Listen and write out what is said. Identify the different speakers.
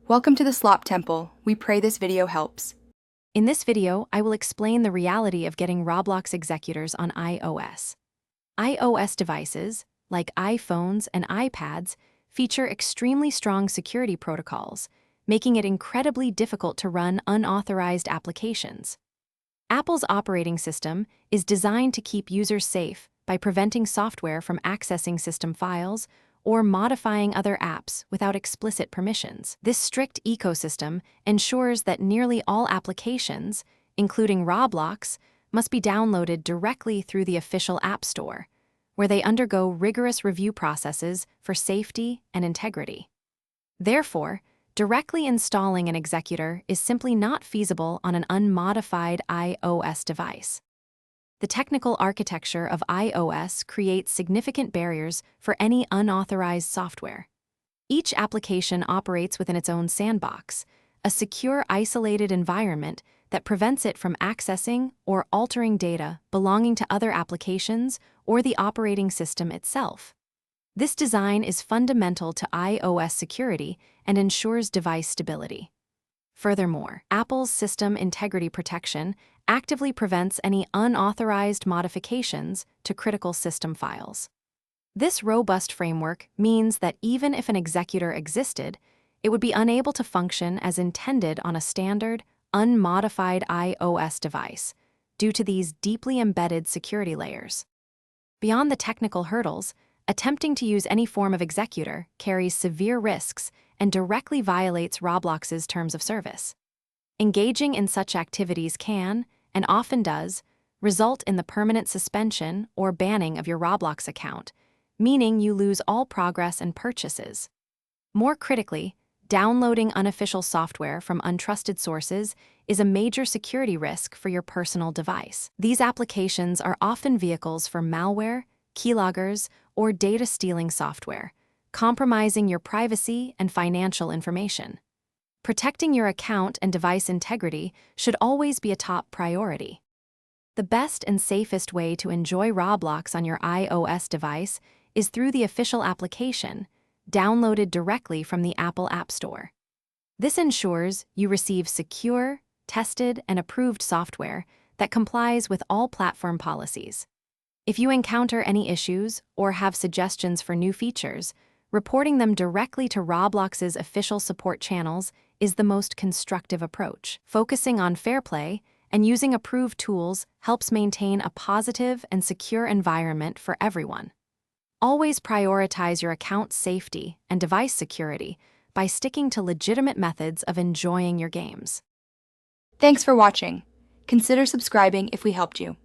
Speaker 1: Welcome to the Slop Temple. We pray this video helps.
Speaker 2: In this video, I will explain the reality of getting Roblox Executors on iOS. iOS devices, like iPhones and iPads, feature extremely strong security protocols, making it incredibly difficult to run unauthorized applications. Apple's operating system is designed to keep users safe by preventing software from accessing system files or modifying other apps without explicit permissions. This strict ecosystem ensures that nearly all applications, including Roblox, must be downloaded directly through the official App Store, where they undergo rigorous review processes for safety and integrity. Therefore, directly installing an executor is simply not feasible on an unmodified iOS device. The technical architecture of iOS creates significant barriers for any unauthorized software. Each application operates within its own sandbox, a secure, isolated environment that prevents it from accessing or altering data belonging to other applications or the operating system itself. This design is fundamental to iOS security and ensures device stability. Furthermore, Apple's System Integrity Protection actively prevents any unauthorized modifications to critical system files. This robust framework means that even if an executor existed, it would be unable to function as intended on a standard, unmodified iOS device due to these deeply embedded security layers. Beyond the technical hurdles, attempting to use any form of executor carries severe risks and directly violates Roblox's terms of service. Engaging in such activities can, and often does, result in the permanent suspension or banning of your Roblox account, meaning you lose all progress and purchases. More critically, downloading unofficial software from untrusted sources is a major security risk for your personal device. These applications are often vehicles for malware, keyloggers, or data-stealing software, compromising your privacy and financial information. Protecting your account and device integrity should always be a top priority. The best and safest way to enjoy Roblox on your iOS device is through the official application, downloaded directly from the Apple App Store. This ensures you receive secure, tested, and approved software that complies with all platform policies. If you encounter any issues or have suggestions for new features, reporting them directly to Roblox's official support channels is the most constructive approach. Focusing on fair play and using approved tools helps maintain a positive and secure environment for everyone. Always prioritize your account safety and device security by sticking to legitimate methods of enjoying your games.
Speaker 1: Thanks for watching. Consider subscribing if we helped you.